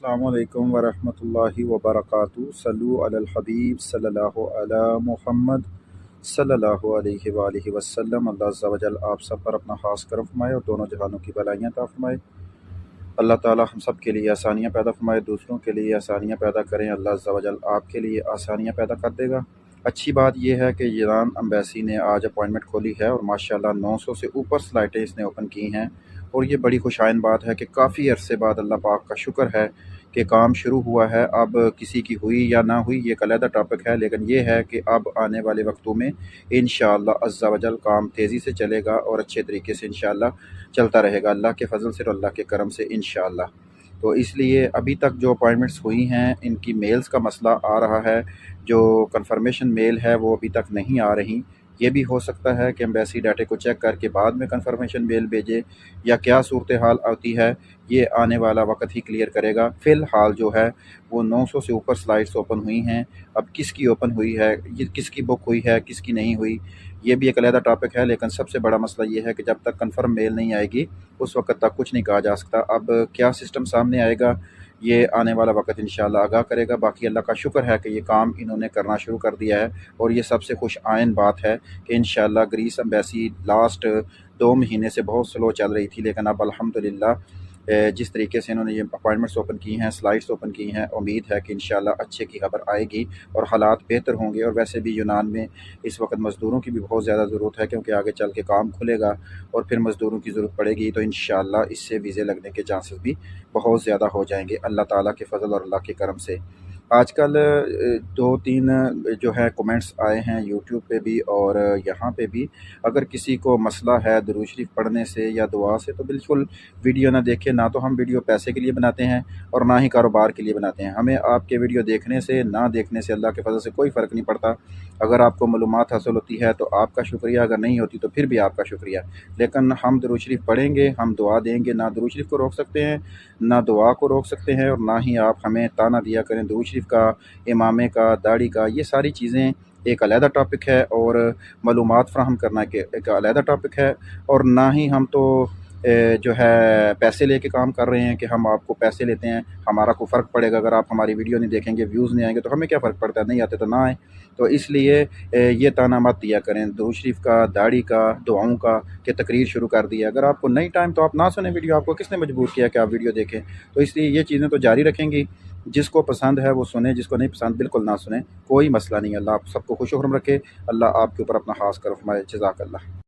अस्सलामु अलैकुम वरहमतुल्लाहि वबरकातुहू। सल्लु अलल हबीब सल्लल्लाहु अला मुहम्मद सल्लल्लाहु अलैहि वालिहि वसल्लम। अल्लाह अज़्ज़ा व जल आप सब पर अपना ख़ास करम फरमाए और दोनों जहानों की भलाइयाँ अता फरमाए। अल्लाह ताला हम सब के लिए आसानियाँ पैदा फरमाए, दूसरों के लिए आसानियाँ पैदा करें। अल्लाह अज़्ज़ा व जल आपके लिए आसानियाँ पैदा कर देगा। अच्छी बात यह है कि ईरान एम्बेसी ने आज अपॉइंटमेंट खोली है और माशाल्लाह 900 से ऊपर फ़्लाइटें इसने ओपन की हैं। और ये बड़ी खुशाइन बात है कि काफ़ी अरसे बाद अल्लाह पाक का शुक्र है कि काम शुरू हुआ है। अब किसी की हुई या ना हुई ये एक अलग टॉपिक है, लेकिन ये है कि अब आने वाले वक्तों में इंशाअल्लाह अज़्ज़ा वजल काम तेज़ी से चलेगा और अच्छे तरीके से इंशाअल्लाह चलता रहेगा, अल्लाह के फजल से और अल्लाह के करम से इंशाअल्लाह। तो इसलिए अभी तक जो अपॉइंटमेंट्स हुई हैं इनकी मेल्स का मसला आ रहा है, जो कंफर्मेशन मेल है वो अभी तक नहीं आ रही। ये भी हो सकता है कि एम्बेसी डाटे को चेक करके बाद में कंफर्मेशन मेल भेजे, या क्या सूरत हाल आती है ये आने वाला वक्त ही क्लियर करेगा। फ़िलहाल जो है वो 900 से ऊपर स्लाइड्स ओपन हुई हैं। अब किसकी ओपन हुई है, ये किसकी बुक हुई है, किसकी नहीं हुई, ये भी एक अलग टॉपिक है। लेकिन सबसे बड़ा मसला ये है कि जब तक कंफर्म मेल नहीं आएगी उस वक्त तक कुछ नहीं कहा जा सकता। अब क्या सिस्टम सामने आएगा ये आने वाला वक्त इंशाल्लाह आगाह करेगा। बाकी अल्लाह का शुक्र है कि ये काम इन्होंने करना शुरू कर दिया है और ये सबसे खुश आइन बात है कि इंशाल्लाह ग्रीस एम्बेसी लास्ट 2 महीने से बहुत स्लो चल रही थी, लेकिन अब अल्हम्दुलिल्लाह जिस तरीके से इन्होंने ये अपॉइंटमेंट्स ओपन की हैं, स्लाइड्स ओपन की हैं, उम्मीद है कि इंशाल्लाह अच्छे की खबर आएगी और हालात बेहतर होंगे। और वैसे भी यूनान में इस वक्त मज़दूरों की भी बहुत ज़्यादा ज़रूरत है, क्योंकि आगे चल के काम खुलेगा और फिर मज़दूरों की ज़रूरत पड़ेगी, तो इंशाल्लाह इससे वीज़े लगने के चांसेस भी बहुत ज़्यादा हो जाएंगे अल्लाह ताला के फ़ज़ल और अल्लाह के करम से। आजकल 2-3 जो है कमेंट्स आए हैं यूट्यूब पे भी और यहाँ पे भी। अगर किसी को मसला है दुरूद शरीफ पढ़ने से या दुआ से तो बिल्कुल वीडियो ना देखें। ना तो हम वीडियो पैसे के लिए बनाते हैं और ना ही कारोबार के लिए बनाते हैं। हमें आपके वीडियो देखने से ना देखने से अल्लाह के फजल से कोई फ़र्क नहीं पड़ता। अगर आपको मालूमात हासिल होती है तो आपका शुक्रिया, अगर नहीं होती तो फिर भी आपका शुक्रिया। लेकिन हम दुरूद शरीफ पढ़ेंगे, हम दुआ देंगे, ना दुरूद शरीफ को रोक सकते हैं, ना दुआ को रोक सकते हैं, और ना ही आप हमें ताना दिया करें दुरूद शरीफ का, इमामे का, दाढ़ी का। ये सारी चीज़ें एक अलहदा टॉपिक है और मालूमात फ़राहम करना के एक अलहदा टॉपिक है। और ना ही हम तो जो है पैसे लेके काम कर रहे हैं कि हम आपको पैसे लेते हैं, हमारा कोई फ़र्क पड़ेगा अगर आप हमारी वीडियो नहीं देखेंगे, व्यूज़ नहीं आएंगे तो हमें क्या फ़र्क पड़ता है, नहीं आते तो ना आए। तो इसलिए ये ताना मत दिया करें दुरूद शरीफ का, दाढ़ी का, दुआओं का कि तकरीर शुरू कर दी है। अगर आपको नहीं टाइम तो आप ना सुने वीडियो, आपको किसने मजबूर किया कि आप वीडियो देखें। तो इसलिए ये चीज़ें तो जारी रखेंगी, जिसको पसंद है वो सुने, जिसको नहीं पसंद बिल्कुल ना सुने, कोई मसला नहीं। अल्लाह आप सबको खुश रखे, अल्लाह आपके ऊपर अपना खास करम फरमाए। जज़ाकल्लाह।